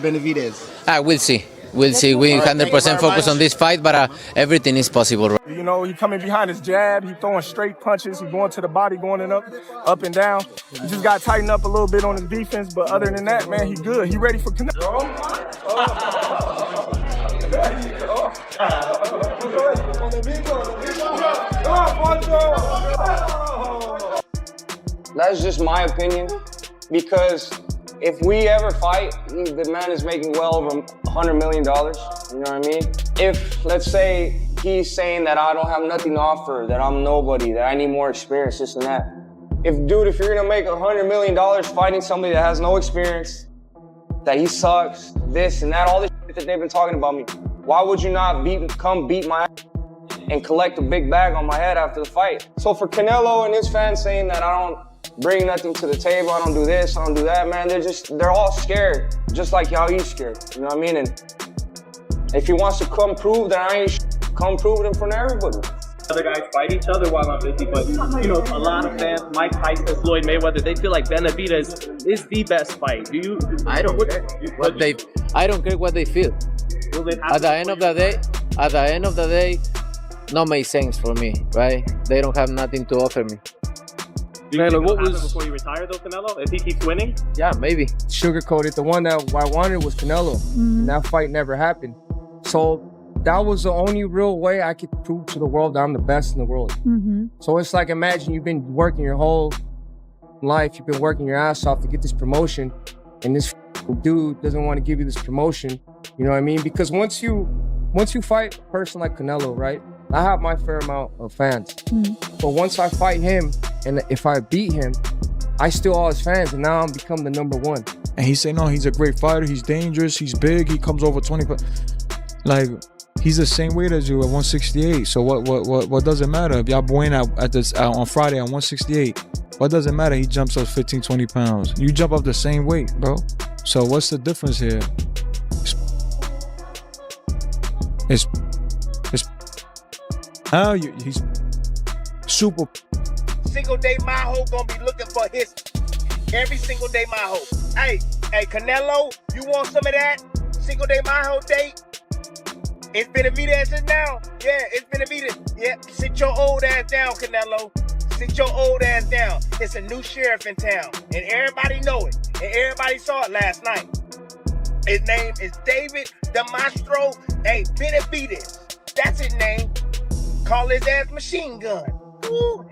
Benavidez? We'll see. We'll see. We 100% focus on this fight, but everything is possible. You know, he coming behind his jab. He throwing straight punches. He going to the body, going up and down. He just got to tighten up a little bit on his defense. But other than that, man, he good. He ready for Canelo. That's just my opinion, because if we ever fight, the man is making well over $100 million, you know what I mean? If, let's say, he's saying that I don't have nothing to offer, that I'm nobody, that I need more experience, this and that. If you're gonna make $100 million fighting somebody that has no experience, that he sucks, this and that, all this shit that they've been talking about me, why would you not come beat my ass and collect a big bag on my head after the fight? So for Canelo and his fans saying that I don't bring nothing to the table, I don't do this, I don't do that, man, they're all scared, just like how he's scared, you know what I mean? And if he wants to come prove that I ain't come prove it in front of everybody. Other guys fight each other while I'm busy, but you know, a lot of fans, Mike Tyson, Floyd Mayweather, they feel like Benavidez is the best fight. Do you? I don't care I don't care what they feel. At the end of the day, not make sense for me, right? They don't have nothing to offer me. Do you think what was before you retire though, Canelo? If he keeps winning? Yeah, maybe. Sugarcoated. The one that I wanted was Canelo. And that fight never happened. So that was the only real way I could prove to the world that I'm the best in the world. So it's like, imagine you've been working your whole life, you've been working your ass off to get this promotion, and this dude doesn't want to give you this promotion. You know what I mean? Because once you fight a person like Canelo, right? I have my fair amount of fans. But once I fight him, and if I beat him, I steal all his fans, and now I'm become the #1. And he say, no, he's a great fighter, he's dangerous, he's big, he comes over 20. Like, he's the same weight as you at 168. So what does it matter? If y'all win on Friday at 168, what does it matter? He jumps up 15, 20 pounds. You jump up the same weight, bro. So what's the difference here? It's how he's super. Single day Maho gonna be looking for his every single day Maho. Hey, Canelo, you want some of that? Single day Maho day? It's Benavidez now. Yeah, it's Benavidez. Yeah, sit your old ass down, Canelo. Sit your old ass down. It's a new sheriff in town, and everybody know it, and everybody saw it last night. His name is David Demastro. Hey, Benavidez. That's his name. Call his ass Machine Gun. Ooh.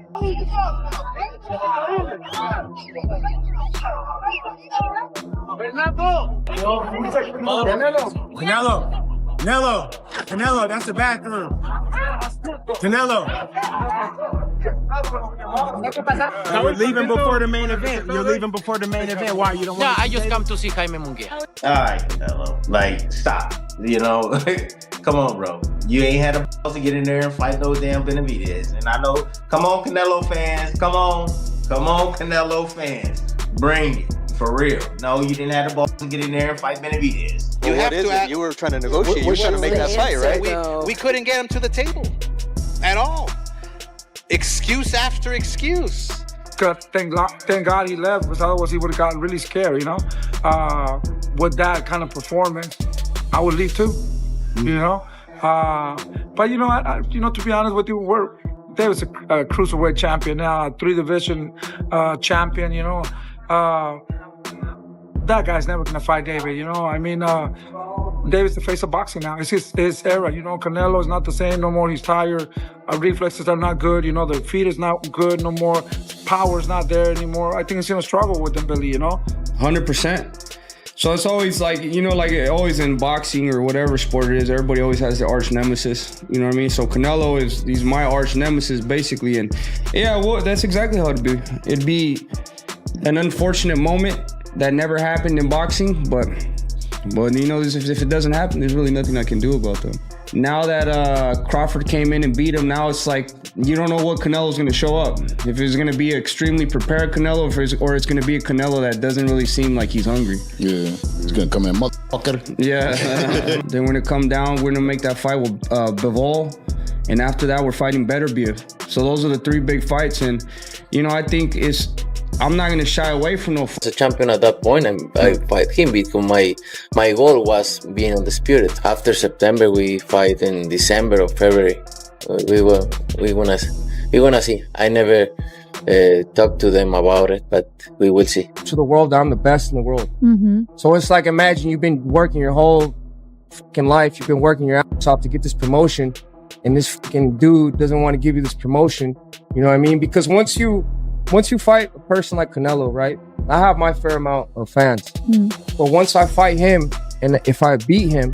Canelo, that's the bathroom. Canelo. You're leaving before the main event. You're leaving before the main event. Why? You don't want to? I just come to see Jaime Munguia. All right, Canelo. Like, stop. You know, come on, bro. You ain't had a balls to get in there and fight those damn Benavidez. And I know, come on, Canelo fans. Come on, Canelo fans. Bring it. For real. No, you didn't have the balls to get in there and fight Benavidez. You have to. You were trying to negotiate. You were trying to make that fight, right? We couldn't get him to the table at all. Excuse after excuse. Thank God he left, because otherwise he would have gotten really scared, you know? With that kind of performance, I would leave too, you know? But you know, to be honest with you, David's a cruiserweight champion now, a 3-division champion, you know? That guy's never gonna fight David, you know? I mean, David's the face of boxing now. It's his era, you know? Canelo is not the same no more. He's tired. Reflexes are not good, you know? The feet is not good no more. Power's not there anymore. I think he's gonna struggle with them, Billy, you know? 100%. So it's always like, you know, like always in boxing or whatever sport it is, everybody always has their arch nemesis, you know what I mean? So Canelo he's my arch nemesis basically, and yeah, well, that's exactly how it'd be. It'd be an unfortunate moment that never happened in boxing, but you know, if it doesn't happen, there's really nothing I can do about them. Now that Crawford came in and beat him, now it's like you don't know what Canelo's going to show up. If it's going to be an extremely prepared Canelo, or it's going to be a Canelo that doesn't really seem like he's hungry. Yeah, he's going to come in, motherfucker. Yeah. Then when it come down, we're going to make that fight with Bivol. And after that, we're fighting Beterbiev. So those are the 3 big fights. And, you know, I think it's I'm not gonna shy away from no. As a champion at that point, I fight him because my goal was being undisputed. After September, we fight in December or February. We wanna see. I never talked to them about it, but we will see. To the world, I'm the best in the world. So it's like, imagine you've been working your whole fucking life. You've been working your ass off to get this promotion, and this fucking dude doesn't want to give you this promotion. You know what I mean? Because once you fight a person like Canelo, right? I have my fair amount of fans. But once I fight him, and if I beat him,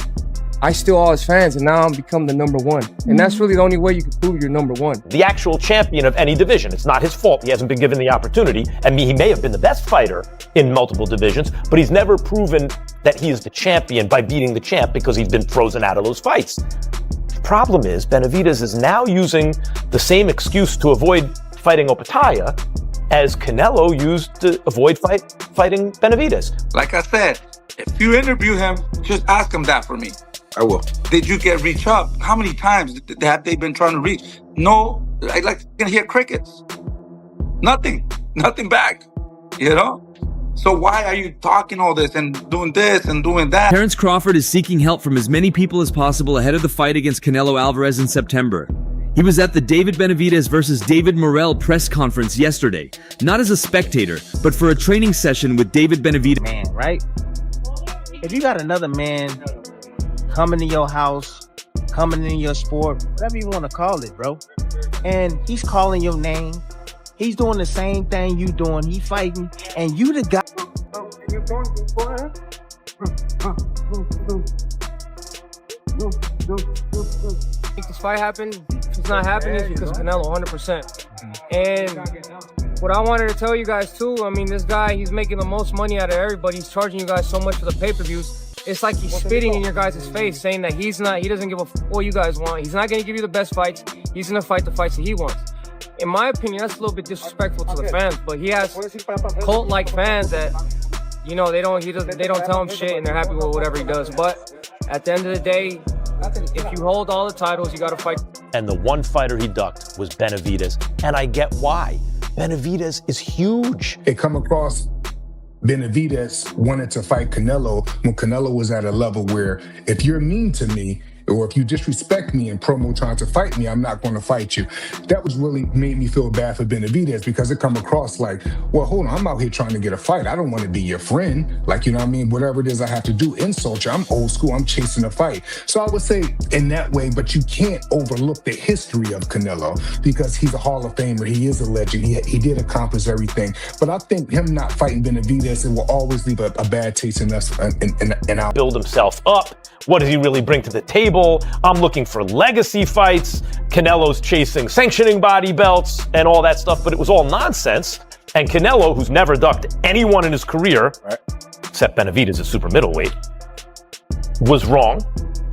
I steal all his fans, and now I'm become the number one. And that's really the only way you can prove you're number one. The actual champion of any division. It's not his fault. He hasn't been given the opportunity. And he may have been the best fighter in multiple divisions, but he's never proven that he is the champion by beating the champ because he's been frozen out of those fights. The problem is Benavidez is now using the same excuse to avoid fighting Opataya as Canelo used to avoid fighting Benavidez. Like I said, if you interview him, just ask him that for me. I will. Did you get reached up? How many times have they been trying to reach? No, I like to hear crickets. Nothing back, you know? So why are you talking all this and doing this and doing that? Terence Crawford is seeking help from as many people as possible ahead of the fight against Canelo Alvarez in September. He was at the David Benavidez versus David Morrell press conference yesterday, not as a spectator, but for a training session with David Benavidez. Man, right? If you got another man coming to your house, coming in your sport, whatever you want to call it, bro, and he's calling your name, he's doing the same thing you doing, he fighting, and you the guy. Make this fight happen. If it's not happening, it's because of Canelo, 100%. And what I wanted to tell you guys too, I mean, this guy, he's making the most money out of everybody. He's charging you guys so much for the pay-per-views. It's like he's spitting in your guys' face, saying that he doesn't give a f what you guys want. He's not going to give you the best fights. He's going to fight the fights that he wants. In my opinion, that's a little bit disrespectful to the fans, but he has cult-like fans that, you know, they don't tell him shit and they're happy with whatever he does. But at the end of the day, if you hold all the titles, you got to fight. And the one fighter he ducked was Benavidez, and I get why. Benavidez is huge. It come across Benavidez wanted to fight Canelo when Canelo was at a level where if you're mean to me or if you disrespect me in promo trying to fight me, I'm not going to fight you. That was really made me feel bad for Benavidez because it come across like, well, hold on, I'm out here trying to get a fight. I don't want to be your friend. Like, you know what I mean? Whatever it is I have to do, insult you. I'm old school. I'm chasing a fight. So I would say in that way, but you can't overlook the history of Canelo because he's a Hall of Famer. He is a legend. He did accomplish everything. But I think him not fighting Benavidez, it will always leave a bad taste in us. And I'll build himself up. What does he really bring to the table? I'm looking for legacy fights. Canelo's chasing sanctioning body belts and all that stuff, but it was all nonsense. And Canelo, who's never ducked anyone in his career, except Benavidez at super middleweight, was wrong.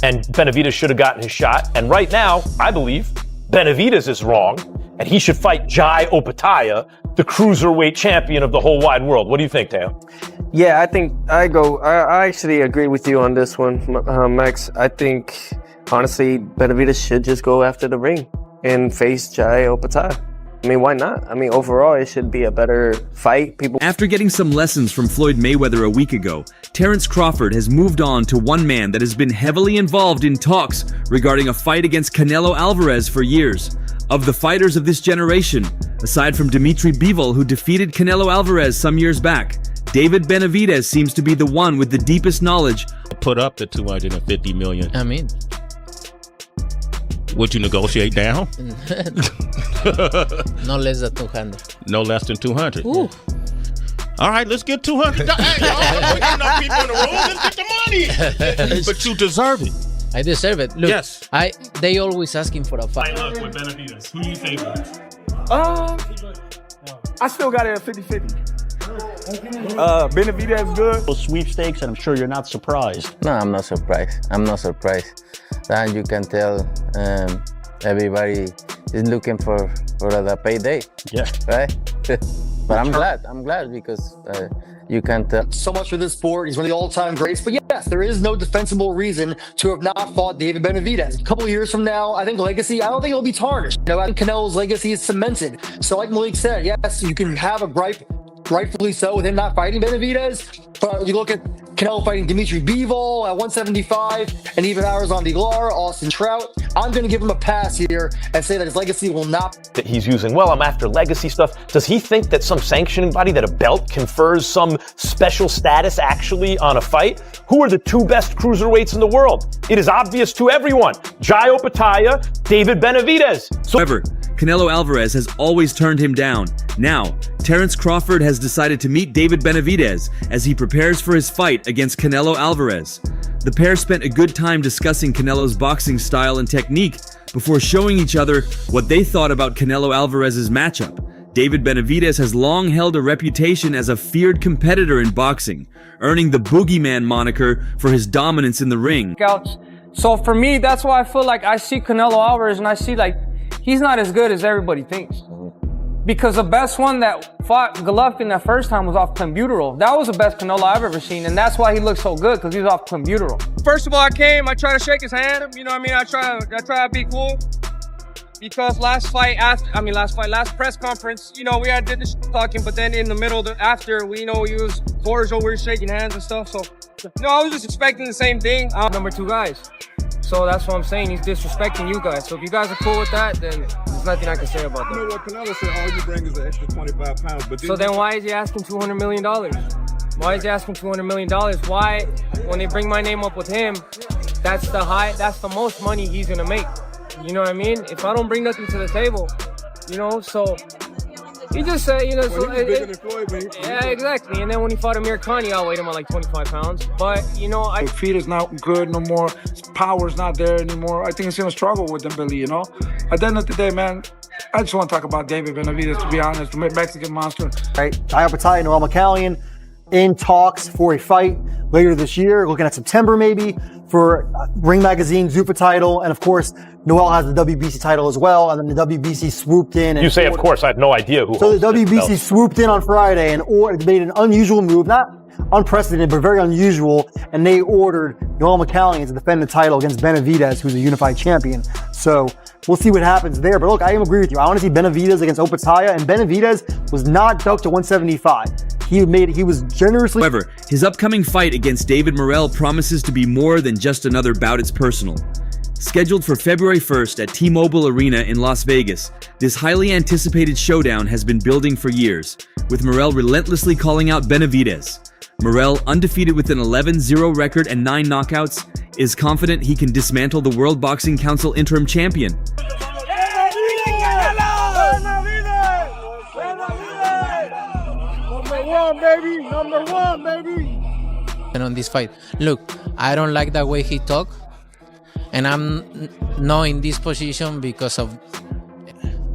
And Benavidez should have gotten his shot. And right now, I believe Benavidez is wrong, and he should fight Jai Opataya, the cruiserweight champion of the whole wide world. What do you think, Teo? Yeah, I think I actually agree with you on this one, Max. I think, honestly, Benavidez should just go after the ring and face Jai Opataya. I mean, why not? I mean, overall, it should be a better fight. After getting some lessons from Floyd Mayweather a week ago, Terence Crawford has moved on to one man that has been heavily involved in talks regarding a fight against Canelo Alvarez for years. Of the fighters of this generation, aside from Dimitri Bivol, who defeated Canelo Alvarez some years back, David Benavidez seems to be the one with the deepest knowledge. Put up the $250 million. I mean, would you negotiate down? no less than 200. No less than 200. Ooh. All right, let's get 200. Hey, y'all, we got enough people in the room. Let's get the money. But you deserve it. I deserve it. Look, yes. They always asking for a fight. Look, with Benavidez, who do you favor? I still got it at 50-50. Benavidez good. Sweepstakes, and I'm sure you're not surprised. No, I'm not surprised. And you can tell everybody is looking for the payday. Yeah. Right? But I'm glad because you can tell. So much for this sport. He's one of the all-time greats. But yes, there is no defensible reason to have not fought David Benavidez. A couple of years from now, I think legacy, I don't think it'll be tarnished. You know, I think Canelo's legacy is cemented. So like Malik said, yes, you can have a gripe rightfully so, with him not fighting Benavidez. But you look at Canelo fighting Dimitri Bivol at 175, and even Arizon Aguilar, Austin Trout. I'm going to give him a pass here and say that his legacy will not. That he's using, well, I'm after legacy stuff. Does he think that some sanctioning body, that a belt confers some special status actually on a fight? Who are the two best cruiserweights in the world? It is obvious to everyone. Jai Opetaia, David Benavidez. However, Canelo Alvarez has always turned him down. Now, Terence Crawford has decided to meet David Benavidez as he prepares for his fight against Canelo Alvarez. The pair spent a good time discussing Canelo's boxing style and technique before showing each other what they thought about Canelo Alvarez's matchup. David Benavidez has long held a reputation as a feared competitor in boxing, earning the boogeyman moniker for his dominance in the ring. So for me, that's why I feel like I see Canelo Alvarez and I see like he's not as good as everybody thinks. Because the best one that fought Golovkin that first time was off clenbuterol. That was the best Canelo I've ever seen, and that's why he looked so good, because he was off clenbuterol. First of all, I tried to shake his hand. You know what I mean? I try to be cool. Because last press conference, you know, we did the talking, but then in the middle, after, we was cordial, we were shaking hands and stuff. So, no, I was just expecting the same thing. I'm number 2 guys. So that's what I'm saying. He's disrespecting you guys. So if you guys are cool with that, then there's nothing I can say about that. You know what Canelo said, all you bring is an extra 25 pounds. But so then why is he asking $200 million? Why is he asking $200 million? Why, when they bring my name up with him, that's the most money he's gonna make. You know what I mean? If I don't bring nothing to the table, you know, so he just said, you know, yeah, exactly. And then when he fought Amir Khan, he outweighed him by like 25 pounds. But, you know, his feet is not good no more. His power's not there anymore. I think he's going to struggle with them, Billy, you know? At the end of the day, man, I just want to talk about David Benavidez, to be honest, the Mexican monster. Right, Jai Opetaia and Noel McCallion in talks for a fight later this year, looking at September maybe, for Ring Magazine, Zuffa title, and of course, Noel has the WBC title as well, and then the WBC swooped in. And you say, of course, I had no idea who. So the WBC swooped in on Friday and made an unusual move, not unprecedented, but very unusual, and they ordered Noel McCallion to defend the title against Benavidez, who's a unified champion. So we'll see what happens there. But look, I agree with you. I want to see Benavidez against Opetaia, and Benavidez was not ducked to 175. He was generously. However, his upcoming fight against David Morrell promises to be more than just another bout. It's personal. Scheduled for February 1st at T-Mobile Arena in Las Vegas, this highly anticipated showdown has been building for years, with Morrell relentlessly calling out Benavidez. Morrell, undefeated with an 11-0 record and 9 knockouts, is confident he can dismantle the World Boxing Council interim champion. Number one, baby. And on this fight, look, I don't like the way he talk, and I'm not in this position because of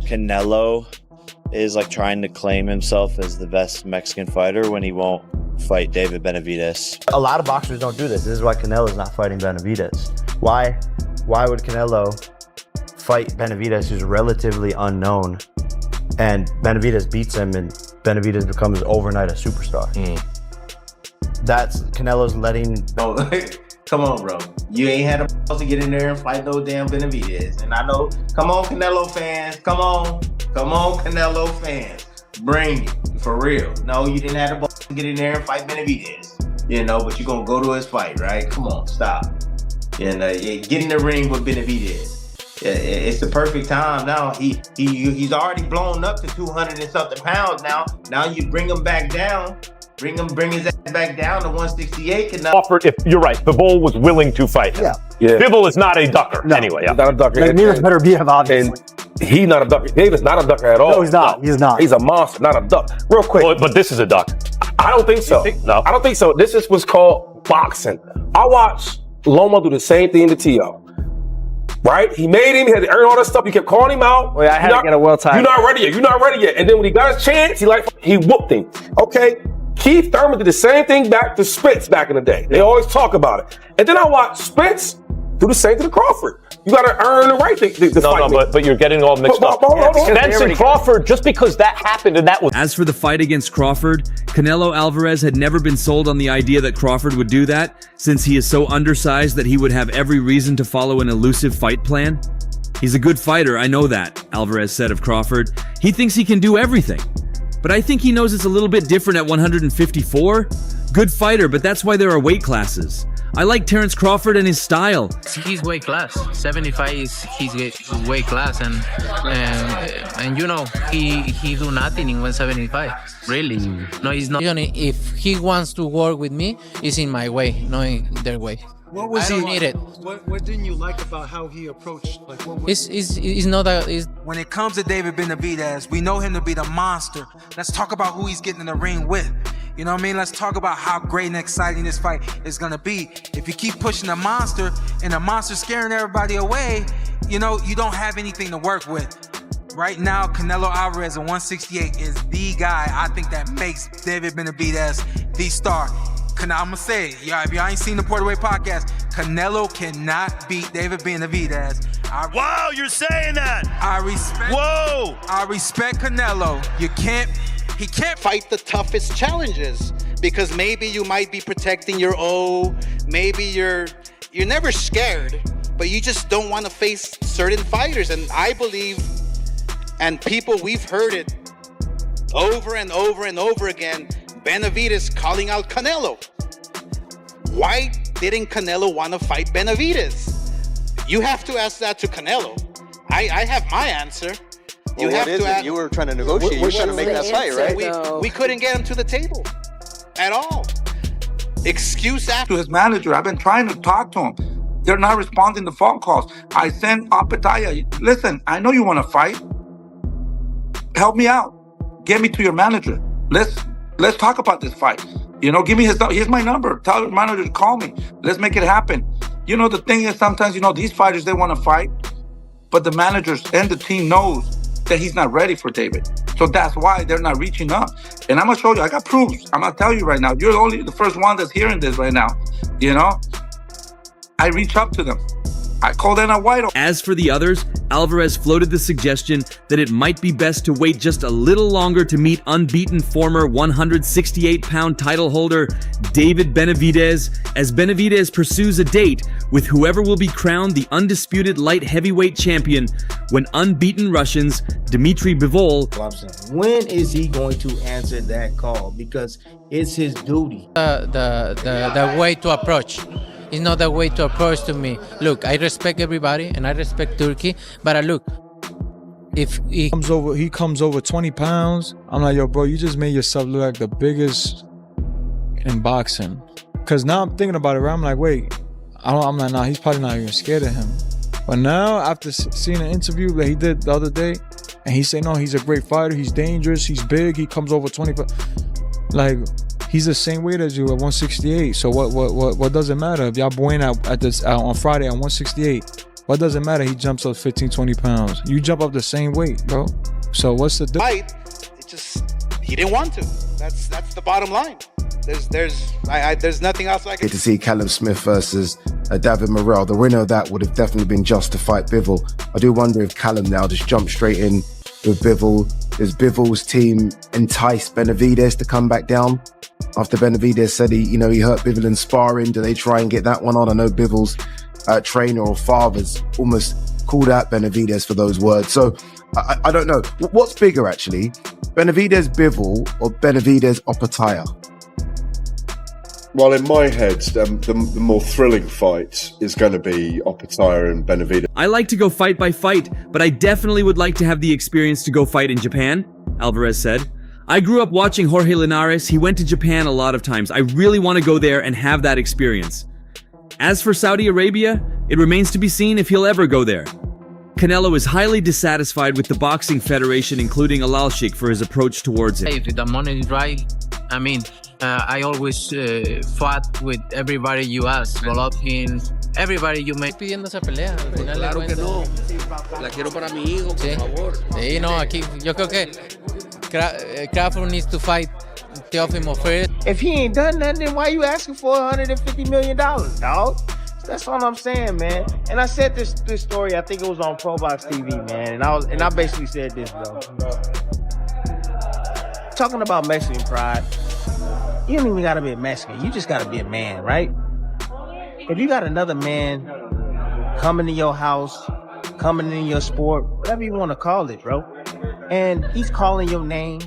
Canelo is like trying to claim himself as the best Mexican fighter when he won't fight David Benavidez. A lot of boxers don't do this. This is why Canelo's not fighting Benavidez. Why would Canelo fight Benavidez, who's relatively unknown, and Benavidez beats him and Benavidez becomes overnight a superstar? That's Canelo's letting. No, come on, bro. You ain't had a balls to get in there and fight no damn Benavidez. And I know, come on, Canelo fans. Come on, Canelo fans. Bring it, for real. No, you didn't have the balls to get in there and fight Benavidez. You know, but you're going to go to his fight, right? Come on, stop. And get in the ring with Benavidez. It's the perfect time now. He's already blown up to 200 and something pounds now. Now you bring him back down. Bring his ass back down to 168. Crawford, if you're right, Bivol was willing to fight him. Yeah. Bivol is not a ducker anyway. Yeah. He's not a ducker. Neither better be him, obviously. And he's not a ducker. David's not a ducker at all. No, he's not. He's not. He's a monster, not a duck. Real quick. But this is a duck. I don't think so. No. I don't think so. This is what's called boxing. I watched Loma do the same thing to T.O. Right? He made him, he had to earn all that stuff. You kept calling him out. Well, I had to get a well timed. You're not ready yet. And then when he got his chance, he whooped him. Okay? Keith Thurman did the same thing back to Spence back in the day. They always talk about it. And then I watched Spence do the same to the Crawford. You got to earn the right to fight. No, but you're getting all mixed up. Spence and Crawford, just because that happened and that was... As for the fight against Crawford, Canelo Alvarez had never been sold on the idea that Crawford would do that, since he is so undersized that he would have every reason to follow an elusive fight plan. He's a good fighter, I know that, Alvarez said of Crawford. He thinks he can do everything. but I think he knows it's a little bit different at 154. Good fighter, but that's why there are weight classes. I like Terence Crawford and his style. His weight class, 75 is his weight class, and you know he do nothing in 175. Really, no, he's not. If he wants to work with me, it's in my way, not in their way. What was I don't need it. What didn't you like about how he approached? Like, what was It's not that. When it comes to David Benavidez, we know him to be the monster. Let's talk about who he's getting in the ring with. You know what I mean? Let's talk about how great and exciting this fight is gonna be. If you keep pushing the monster and the monster scaring everybody away, you know, you don't have anything to work with. Right now, Canelo Alvarez at 168 is the guy I think that makes David Benavidez the star. I'm gonna say it. Yeah, if y'all ain't seen the Porter Way podcast, Canelo cannot beat David Benavidez. Wow, you're saying that. I respect Canelo. He can't fight the toughest challenges because maybe you might be protecting your O, maybe you're never scared, but you just don't want to face certain fighters. And I believe, and people, we've heard it over and over and over again, Benavidez calling out Canelo. Why didn't Canelo want to fight Benavidez? You have to ask that to Canelo. I have my answer. Well, what is it? You were trying to negotiate. You were trying to make that fight, right? We couldn't get him to the table at all. Excuse after. To his manager, I've been trying to talk to him. They're not responding to phone calls. I sent Apataya. Listen, I know you want to fight. Help me out. Get me to your manager. Let's talk about this fight. You know, give me here's my number. Tell your manager to call me. Let's make it happen. You know, the thing is sometimes, you know, these fighters, they want to fight, but the managers and the team knows that he's not ready for David. So that's why they're not reaching up. And I'm going to show you. I got proofs. I'm going to tell you right now. You're only the first one that's hearing this right now. You know? I reach up to them. I call Dana White. As for the others, Alvarez floated the suggestion that it might be best to wait just a little longer to meet unbeaten former 168-pound title holder David Benavidez, as Benavidez pursues a date with whoever will be crowned the undisputed light heavyweight champion when unbeaten Russians Dmitry Bivol. When is he going to answer that call? Because it's his duty. The way to approach. It's not the way to approach to me. Look, I respect everybody and I respect Turkey, but look, if he comes over 20 pounds, I'm like, yo, bro, you just made yourself look like the biggest in boxing. Cause now I'm thinking about it, right? I'm like, wait, I'm like, nah, he's probably not even scared of him. But now, after seeing an interview that he did the other day, and he said, no, he's a great fighter, he's dangerous, he's big, he comes over 20 pounds. Like, he's the same weight as you at 168. So what does it matter if y'all going out at this on Friday at 168? What does it matter? He jumps up 15, 20 pounds. You jump up the same weight, bro. So what's the difference? He didn't want to. That's the bottom line. There's nothing else I can. To see Callum Smith versus David Morrell, the winner of that would have definitely been just to fight Bivol. I do wonder if Callum now just jumped straight in with Bivol. Does Bivol's team entice Benavidez to come back down? After Benavidez said he hurt Bivol in sparring, do they try and get that one on? I know Bivol's trainer or father's almost called out Benavidez for those words. So I don't know. What's bigger actually? Benavidez Bivol or Benavidez Opataya? Well, in my head, the more thrilling fight is going to be Opataya and Benavidez. I like to go fight by fight, but I definitely would like to have the experience to go fight in Japan, Alvarez said. I grew up watching Jorge Linares. He went to Japan a lot of times. I really want to go there and have that experience. As for Saudi Arabia, it remains to be seen if he'll ever go there. Canelo is highly dissatisfied with the boxing federation, including Alalshik, for his approach towards it. If the money is right, I mean, I always fought with everybody you ask, Golovkin, everybody you make. Pidiendo esa pelea. Claro que no. La quiero para mi hijo, por favor. Sí, no, aquí yo creo que Crawford needs to fight Teofimo first. If he ain't done nothing, then why you asking for $150 million, dog? That's all I'm saying, man. And I said this story, I think it was on Pro Box TV, man. And I basically said this, bro. Talking about Mexican pride, you don't even gotta be a Mexican. You just gotta be a man, right? If you got another man coming to your house, coming in your sport, whatever you want to call it, bro, and he's calling your name,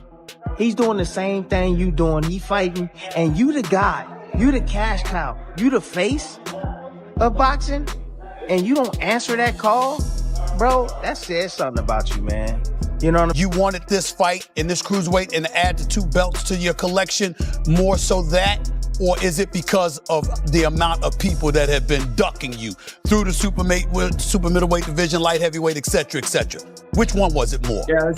He's doing the same thing you doing. He fighting, and you the guy. You the cash cow. You the face of boxing, and you don't answer that call, bro. That says something about you, man. You know what I mean? You wanted this fight in this cruiserweight and add the 2 belts to your collection more so that, or is it because of the amount of people that have been ducking you through the super middleweight division, light heavyweight, et cetera, et cetera? Which one was it more? Yeah,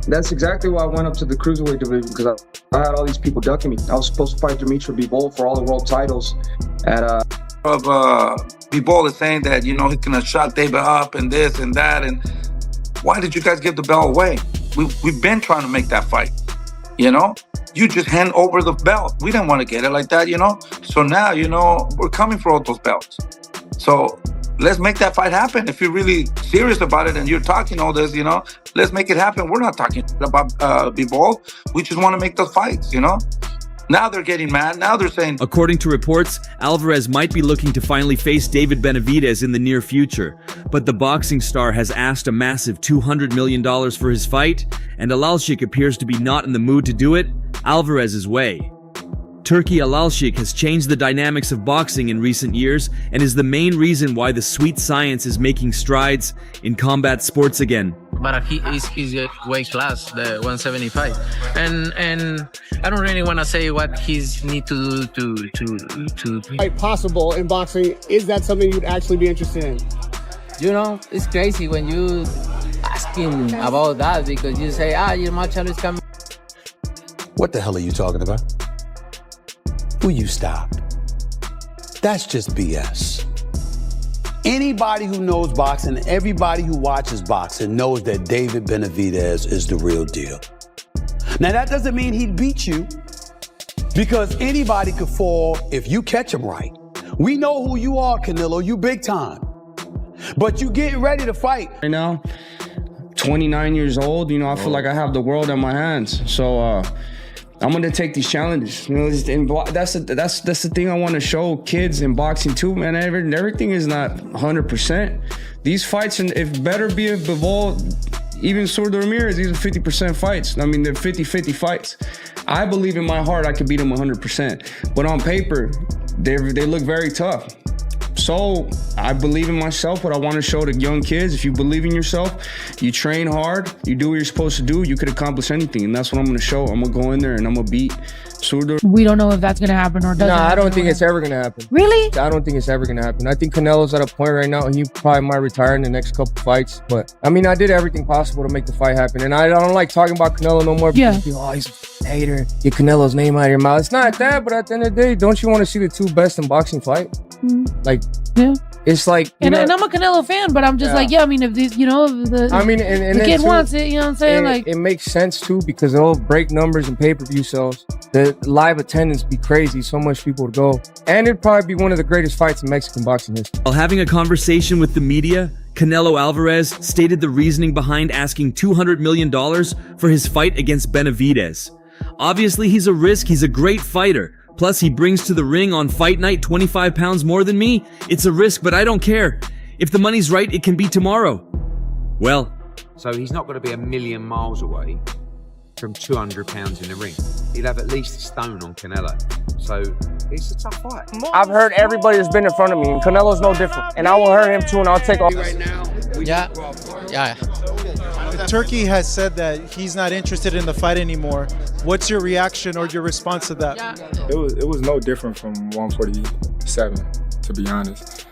that's exactly why I went up to the cruiserweight division, because I had all these people ducking me. I was supposed to fight Dimitri Bivol for all the world titles at Bivol is saying that, you know, he's gonna shut David up and this and that, and why did you guys give the belt away? We've been trying to make that fight, you know? You just hand over the belt. We didn't want to get it like that, you know? So now, you know, we're coming for all those belts. So let's make that fight happen. If you're really serious about it and you're talking all this, you know, let's make it happen. We're not talking about Bivol. We just want to make those fights, you know? Now they're getting mad. Now they're saying... According to reports, Alvarez might be looking to finally face David Benavidez in the near future. But the boxing star has asked a massive $200 million for his fight, and Alalshik appears to be not in the mood to do it Alvarez's way. Turki Alalshik has changed the dynamics of boxing in recent years and is the main reason why the sweet science is making strides in combat sports again. But he's a weight class, the 175, and I don't really want to say what he's need to do to fight possible in boxing. Is that something you'd actually be interested in? You know, it's crazy when you asking about that, because you say, your Marshall is coming. What the hell are you talking about? Will you stop? That's just BS. Anybody who knows boxing, everybody who watches boxing knows that David Benavidez is the real deal. Now, that doesn't mean he'd beat you, because anybody could fall if you catch him right. We know who you are, Canelo. You big time. But you getting ready to fight. Right now, 29 years old, you know, I feel like I have the world in my hands. So, I'm gonna take these challenges. You know, that's the thing I want to show kids in boxing too, man. Everything is not 100%. These fights, and if better be a Bivol, even Sordo Ramirez, these are 50% fights. I mean, they're 50-50 fights. I believe in my heart I could beat them 100%, but on paper, they look very tough. So I believe in myself, what I want to show to young kids. If you believe in yourself, you train hard, you do what you're supposed to do, you could accomplish anything. And that's what I'm going to show. I'm going to go in there and I'm going to beat Surdo. We don't know if that's going to happen or doesn't. I don't think it's ever going to happen. Really? I don't think it's ever going to happen. I think Canelo's at a point right now, he probably might retire in the next couple fights. But, I mean, I did everything possible to make the fight happen. And I don't like talking about Canelo no more because people, he's a hater. Get Canelo's name out of your mouth. It's not that, but at the end of the day, don't you want to see the 2 best in boxing fight? Like, yeah. It's like, and I'm a Canelo fan, but I'm just like, I mean, if this, you know, the kid wants it, you know what I'm saying? Like, it makes sense too, because it'll break numbers and pay-per-view sales. The live attendance be crazy, so much people would go, and it'd probably be one of the greatest fights in Mexican boxing history. While having a conversation with the media, Canelo Alvarez stated the reasoning behind asking $200 million for his fight against Benavidez. Obviously, he's a risk. He's a great fighter. Plus, he brings to the ring on fight night 25 pounds more than me. It's a risk, but I don't care. If the money's right, it can be tomorrow. Well. So he's not going to be a million miles away from 200 pounds in the ring. He'll have at least a stone on Canelo. So it's a tough fight. I've heard everybody that's been in front of me, and Canelo's no different. And I will hurt him too, and I'll take all. Right now, yeah. Turkey has said that he's not interested in the fight anymore. What's your reaction or your response to that? It was no different from 147, to be honest.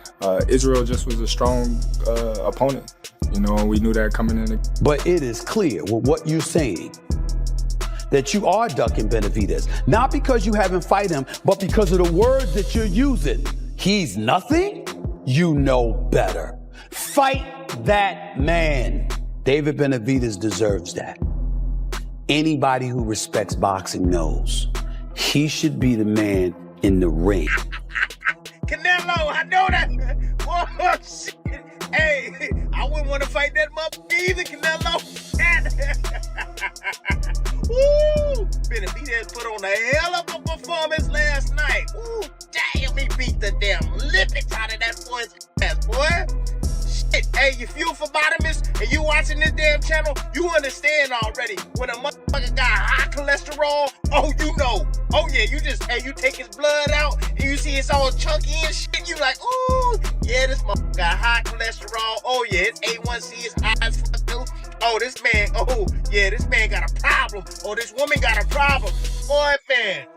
Israel just was a strong opponent. You know, we knew that coming in. But it is clear with what you're saying that you are ducking Benavidez. Not because you haven't fight him, but because of the words that you're using. He's nothing. You know better. Fight that man. David Benavidez deserves that. Anybody who respects boxing knows he should be the man in the ring. Canelo, I know that. Oh, shit. Hey, I wouldn't want to fight that motherfucker either, Canelo. Woo! Benavidez put on a hell of a performance last night. Ooh, damn, he beat the damn lipids out of that boy's ass, boy. Shit, hey, you fuel for bottomists? and you watching this damn channel, you understand already. When a motherfucker got high cholesterol, oh, you know. Oh, yeah, you take his blood out, and you see it's all chunky and shit. You like, ooh, yeah, this motherfucker got high cholesterol. Oh, yeah, his A1C is high as fuck, too. Oh, this man got a problem. Oh, this woman got a problem. Boy, man,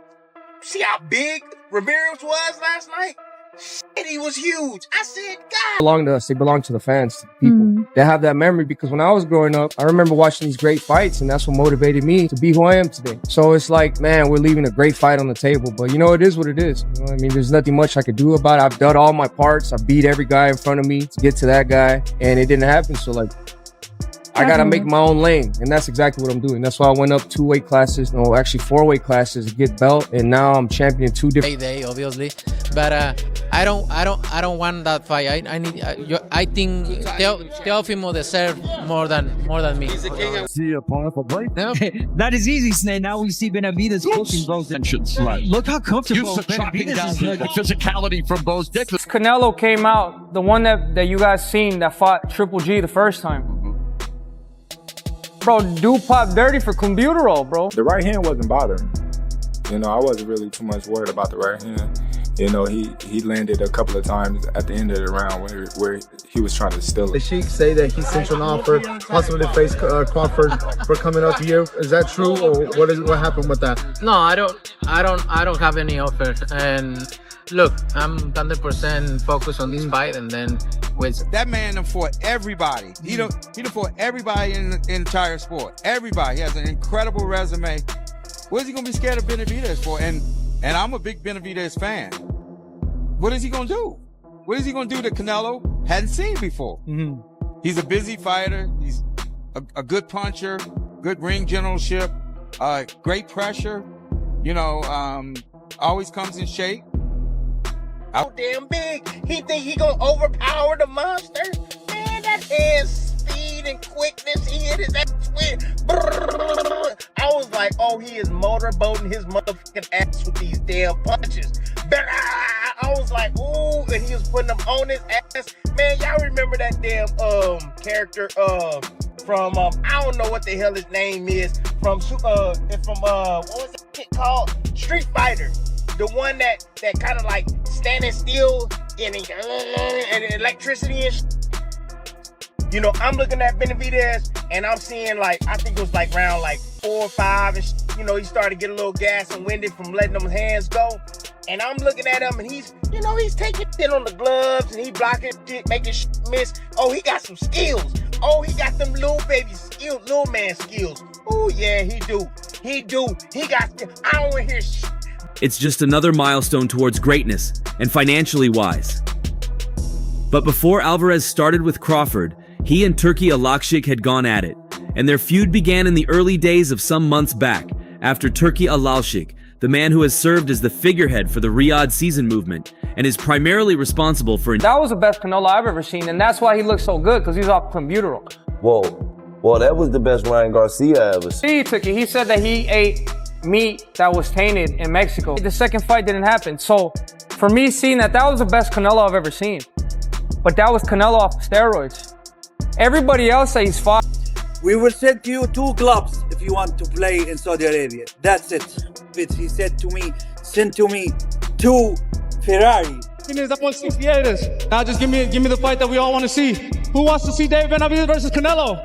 see how big Ramirez was last night? Shit, he was huge. I said, God. They belong to us. They belong to the fans, to the people. They have that memory because when I was growing up, I remember watching these great fights, and that's what motivated me to be who I am today. So it's like, man, we're leaving a great fight on the table. But you know, it is what it is. You know what I mean? There's nothing much I could do about it. I've done all my parts. I beat every guy in front of me to get to that guy, and it didn't happen. So like, I gotta make my own lane, and that's exactly what I'm doing. That's why I went up 2 weight classes, no, actually 4 weight classes to get belt, and now I'm champion 2 different. Day, obviously, but I don't want that fight. I think Teofimo deserves more than me. See a powerful fight. No. That is easy, Snake. Now we see Benavidez pushing both tensions. Right. Look how comfortable Benavidez is. The physicality from both dicks. Canelo came out, the one that you guys seen that fought Triple G the first time. Bro, dude popped dirty for Cumbuterol, bro. The right hand wasn't bothering me. You know, I wasn't really too much worried about the right hand. You know, he landed a couple of times at the end of the round where he was trying to steal it. The Sheik say that he sent you an offer, possibly to face Crawford for coming up here. Is that true, or what happened with that? No, I don't have any offer. And look, I'm 100% focused on this fight, and then with that man done fought everybody. He done fought everybody in the entire sport. Everybody. He has an incredible resume. What is he gonna be scared of Benavidez for? And I'm a big Benavidez fan. What is he gonna do? What is he gonna do that Canelo hadn't seen before? He's a busy fighter. He's a good puncher, good ring generalship, great pressure. You know, always comes in shape. So damn big. He think he gonna overpower the monster? Man, that hand's speed and quickness. He hit his ass with. I was like, oh, he is motorboating his motherfucking ass with these damn punches. I was like, ooh, and he was putting them on his ass. Man, y'all remember that damn character from I don't know what the hell his name is from what was that shit called? Street Fighter. The one that kind of like standing still and electricity and shit. You know, I'm looking at Benavidez and I'm seeing like, I think it was like round like 4 or 5 and you know, he started to get a little gas and winded from letting them hands go. And I'm looking at him and he's taking shit on the gloves and he blocking shit, making shit miss. Oh, he got some skills. Oh, he got them little baby skills, little man skills. Oh yeah, he do. He got, I don't want to hear shit. It's just another milestone towards greatness, and financially wise. But before Alvarez started with Crawford, he and Turki Alakshik had gone at it, and their feud began in the early days of some months back, after Turki Alakshik, the man who has served as the figurehead for the Riyadh season movement, and is primarily responsible for... That was the best Canelo I've ever seen, and that's why he looked so good, because he's off Cumbuterol. Well, that was the best Ryan Garcia ever seen. He said that he ate meat that was tainted in Mexico. The second fight didn't happen. So for me, seeing that was the best Canelo I've ever seen. But that was Canelo off steroids. Everybody else says he's fought. We will send you 2 gloves if you want to play in Saudi Arabia. That's it. He said to me, send to me 2 Ferrari. That 168 is. Now just give me the fight that we all want to see. Who wants to see David Benavidez versus Canelo?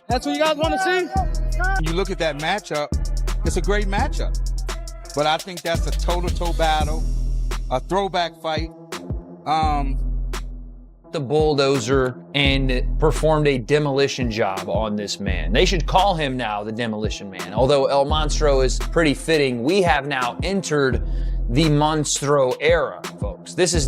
That's what you guys want to see? You look at that matchup, it's a great matchup. But I think that's a toe-to-toe battle, a throwback fight. The bulldozer and performed a demolition job on this man. They should call him now the Demolition Man. Although El Monstro is pretty fitting, we have now entered the Monstro era, folks. This is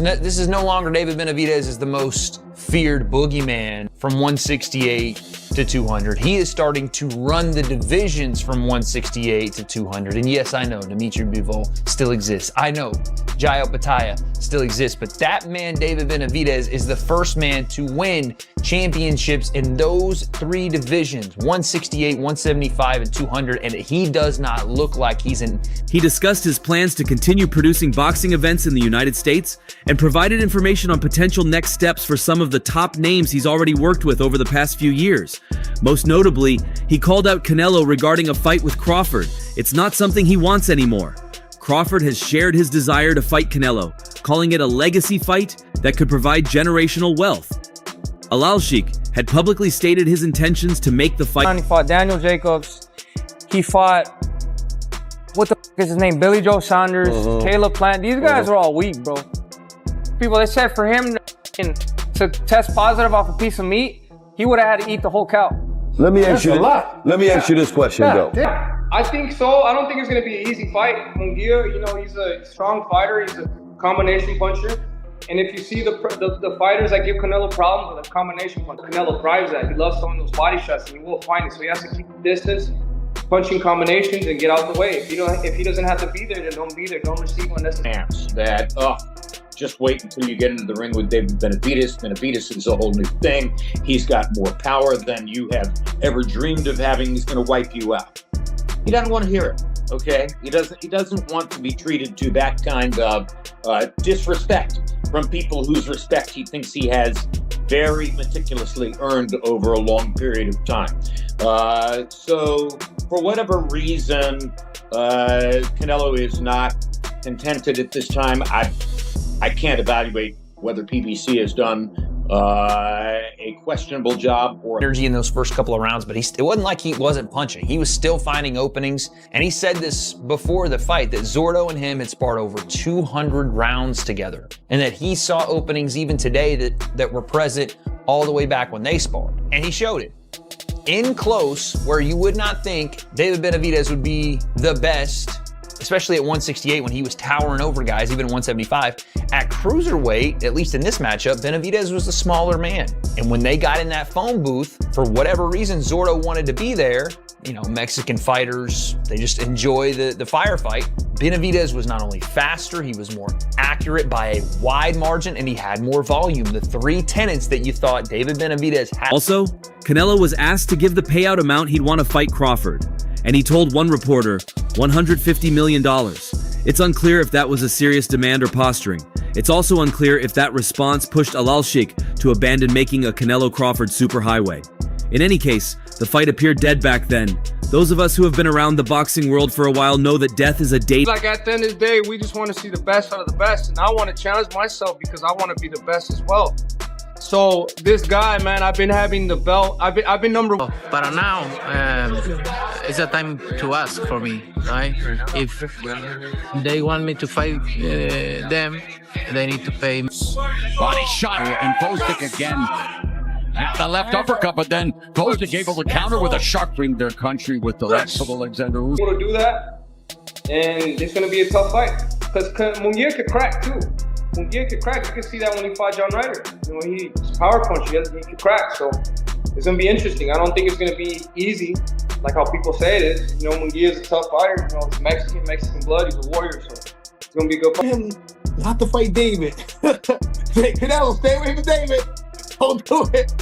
no longer David Benavidez as the most feared boogeyman from 168 to 200. He is starting to run the divisions from 168 to 200. And yes, I know Dimitri Bivol still exists. I know Jairo Pataya still exists, but that man, David Benavidez, is the first man to win championships in those 3 divisions, 168, 175, and 200, and he does not look like he's in. He discussed his plans to continue producing boxing events in the United States and provided information on potential next steps for some of of the top names he's already worked with over the past few years. Most notably, he called out Canelo regarding a fight with Crawford. It's not something he wants anymore. Crawford has shared his desire to fight Canelo, calling it a legacy fight that could provide generational wealth. Alal-Sheikh had publicly stated his intentions to make the fight. He fought Daniel Jacobs. He fought, what the f is his name? Billy Joe Saunders, Caleb Plant. These guys are all weak, bro. People, they said for him to test positive off a piece of meat, he would have had to eat the whole cow. Let me ask you this question, though. I think so. I don't think it's going to be an easy fight. Munguia, you know, he's a strong fighter. He's a combination puncher. And if you see the fighters that give Canelo problems with a combination punch, Canelo thrives at. He loves throwing those body shots, and he will find it. So he has to keep the distance, punching combinations, and get out the way. If he doesn't have to be there, then don't be there. Don't receive unnecessary. That just wait until you get into the ring with David Benavidez. Benavidez is a whole new thing. He's got more power than you have ever dreamed of having. He's going to wipe you out. He doesn't want to hear it. Okay, he doesn't want to be treated to that kind of disrespect from people whose respect he thinks he has very meticulously earned over a long period of time. So for whatever reason, Canelo is not contented at this time. I can't evaluate whether PBC has done a questionable job or energy in those first couple of rounds, but it wasn't like he wasn't punching. He was still finding openings, and he said this before the fight, that Zordo and him had sparred over 200 rounds together, and that he saw openings even today that were present all the way back when they sparred, and he showed it. In close, where you would not think David Benavidez would be the best, especially at 168 when he was towering over guys, even at 175. At cruiserweight, at least in this matchup, Benavidez was the smaller man. And when they got in that phone booth, for whatever reason, Zordo wanted to be there. You know, Mexican fighters, they just enjoy the firefight. Benavidez was not only faster, he was more accurate by a wide margin, and he had more volume. The three tenets that you thought David Benavidez had. Also, Canelo was asked to give the payout amount he'd want to fight Crawford, and he told one reporter, $150 million. It's unclear if that was a serious demand or posturing. It's also unclear if that response pushed Alal-Sheikh to abandon making a Canelo-Crawford superhighway. In any case, the fight appeared dead back then. Those of us who have been around the boxing world for a while know that death is a date. Like at the end of the day, we just want to see the best out of the best, and I want to challenge myself because I want to be the best as well. So this guy, man, I've been having the belt. I've been number one. But now it's a time to ask for me, right? If they want me to fight them, they need to pay. Body shot and Postic again. The left uppercut, but then Postic able to counter with a sharp ring their country with the left of Alexander Usyk. Able to do that, and it's gonna be a tough fight because Munguia could crack too. Munguia could crack. You can see that when he fought John Ryder. You know, he's power punch. He could crack. So it's gonna be interesting. I don't think it's gonna be easy, like how people say it is. You know, Munguia is a tough fighter. You know, he's Mexican blood. He's a warrior. So it's gonna be a good fight. Him not to fight David. Canelo, stay away from David. Don't do it.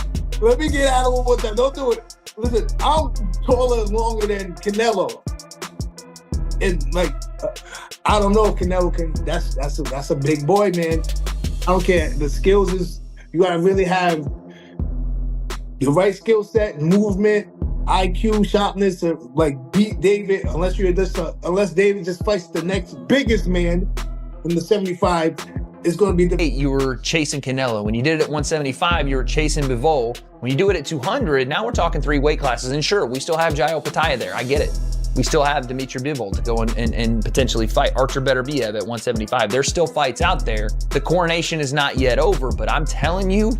Let me get out of it one time. Don't do it. Listen, I'm taller and longer than Canelo. And like, I don't know if Canelo can. That's a big boy, man. I don't care. The skills is, you gotta really have the right skill set, movement, IQ, sharpness to like beat David. Unless David just fights the next biggest man in the 75. It's going to be the... You were chasing Canelo. When you did it at 175, you were chasing Bivol. When you do it at 200, now we're talking 3 weight classes. And sure, we still have Jayo Pataya there. I get it. We still have Dimitri Bivol to go and potentially fight Artur Beterbiev at 175. There's still fights out there. The coronation is not yet over, but I'm telling you,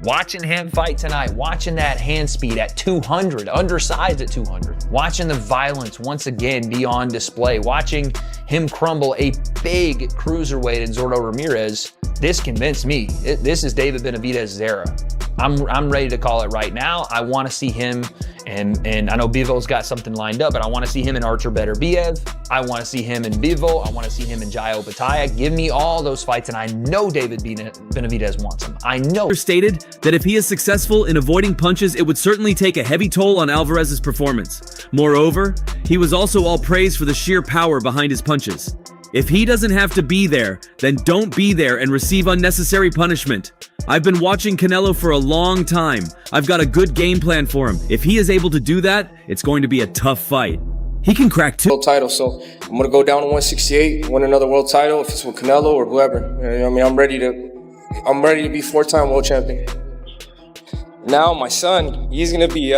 watching him fight tonight, watching that hand speed at 200, undersized at 200, watching the violence once again be on display, watching him crumble a big cruiserweight in Zordo Ramirez, this convinced me. This is David Benavidez's era. I'm ready to call it right now. I want to see him, and I know Bivol's got something lined up, but I want to see him in Artur Beterbiev. I want to see him in Bivol. I want to see him in Jayo Pataya. Give me all those fights, and I know David Benavidez wants them. I know. Stated that if he is successful in avoiding punches, it would certainly take a heavy toll on Alvarez's performance. Moreover, he was also all praise for the sheer power behind his punches. If he doesn't have to be there, then don't be there and receive unnecessary punishment. I've been watching Canelo for a long time. I've got a good game plan for him. If he is able to do that, it's going to be a tough fight. He can crack 2 world title, so I'm gonna go down to 168, win another world title, if it's with Canelo or whoever. You know what I mean, I'm ready to be 4-time world champion. Now my son, he's gonna be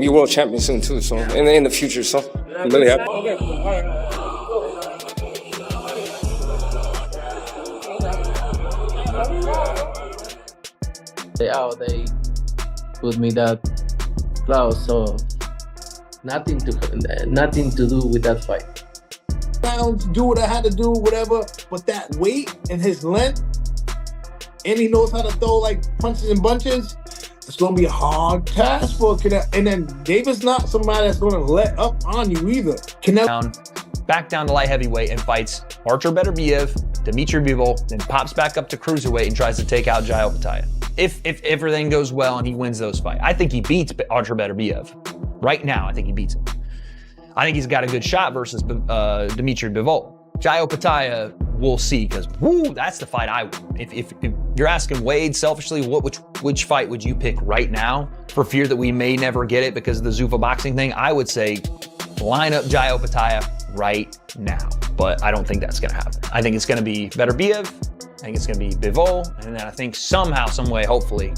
world champion soon too. So in the future, so I'm really happy. They put me that clause, so nothing to do with that fight. Do what I had to do, whatever. But that weight and his length, and he knows how to throw like punches and bunches. It's gonna be a hard task for Canelo. And then David's not somebody that's gonna let up on you either. Canelo back down to light heavyweight and fights Artur Beterbiev, Dimitri Bivol, then pops back up to cruiserweight and tries to take out Jai Opetaia. If everything goes well and he wins those fights, I think he beats Artur Beterbiev. Right now, I think he beats him. I think he's got a good shot versus Dimitri Bivol. Jai Opetaia, we'll see, because that's the fight I want. If you're asking Wade selfishly, which fight would you pick right now for fear that we may never get it because of the Zuffa boxing thing? I would say line up Jai Opetaia right now, but I don't think that's gonna happen. I think it's gonna be Beterbiev, I think it's gonna be Bivol, and then I think somehow, some way, hopefully,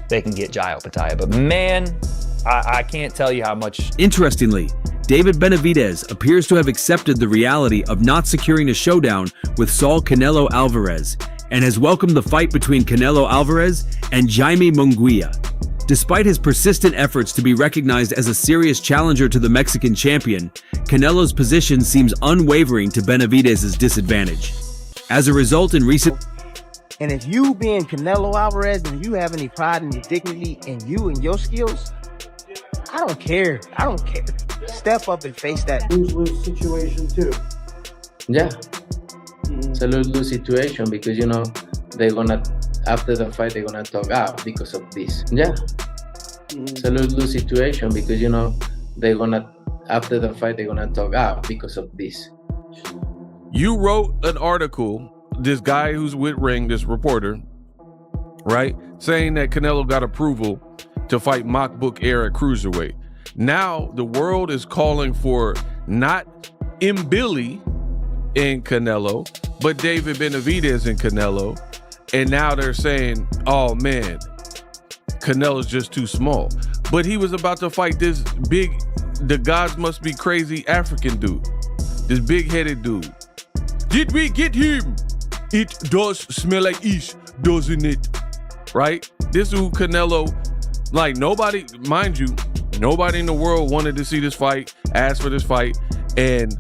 they can get Jai Opetaia. But man, I can't tell you how much. Interestingly, David Benavidez appears to have accepted the reality of not securing a showdown with Saul Canelo Alvarez and has welcomed the fight between Canelo Alvarez and Jaime Munguia. Despite his persistent efforts to be recognized as a serious challenger to the Mexican champion, Canelo's position seems unwavering to Benavidez's disadvantage. As a result, in recent... And if you being Canelo Alvarez and you have any pride in your dignity and you and your skills, I don't care. I don't care. Step up and face that lose-lose situation too. Yeah, it's a lose-lose situation because they're gonna, after the fight, they're gonna talk out because of this. Yeah, it's a lose-lose situation because they're gonna, after the fight, they're gonna talk out because of this. You wrote an article, this guy who's with Ring, this reporter, right, saying that Canelo got approval to fight Makbuk Air at cruiserweight. Now the world is calling for not Mbili in Canelo, but David Benavidez in Canelo. And now they're saying, oh man, Canelo's just too small. But he was about to fight this big, the gods must be crazy African dude, this big-headed dude. Did we get him? It does smell like ish, doesn't it? Right? This is who Canelo, like nobody, mind you, nobody in the world wanted to see this fight, asked for this fight, and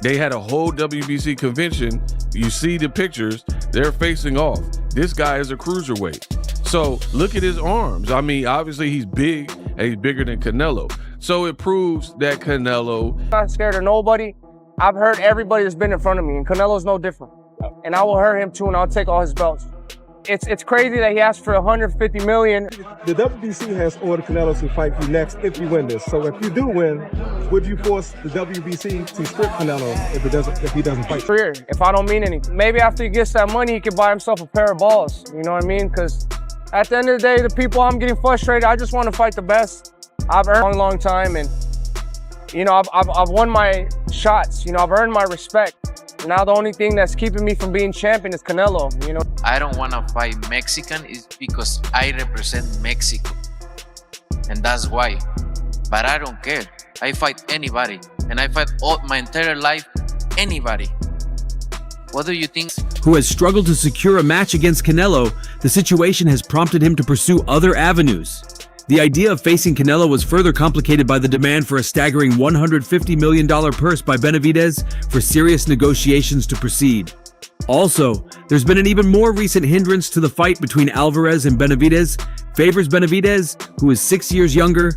they had a whole WBC convention. You see the pictures, they're facing off. This guy is a cruiserweight. So look at his arms. I mean, obviously he's big and he's bigger than Canelo. So it proves that Canelo... I'm not scared of nobody. I've hurt everybody that's been in front of me, and Canelo's no different. And I will hurt him too, and I'll take all his belts. It's crazy that he asked for $150 million. The WBC has ordered Canelo to fight you next if you win this. So if you do win, would you force the WBC to strip Canelo if he doesn't fight? Career, if I don't mean anything. Maybe after he gets that money, he can buy himself a pair of balls. You know what I mean? Because at the end of the day, the people I'm getting frustrated, I just want to fight the best. I've earned a long time, and I've won my shots. I've earned my respect. Now the only thing that's keeping me from being champion is Canelo. I don't want to fight Mexican is because I represent Mexico, and that's why. But I don't care. I fight anybody, and I fight all my entire life anybody. What do you think? Who has struggled to secure a match against Canelo, the situation has prompted him to pursue other avenues. The idea of facing Canelo was further complicated by the demand for a staggering $150 million purse by Benavidez for serious negotiations to proceed. Also, there's been an even more recent hindrance to the fight between Alvarez and Benavidez, favors Benavidez, who is 6 years younger,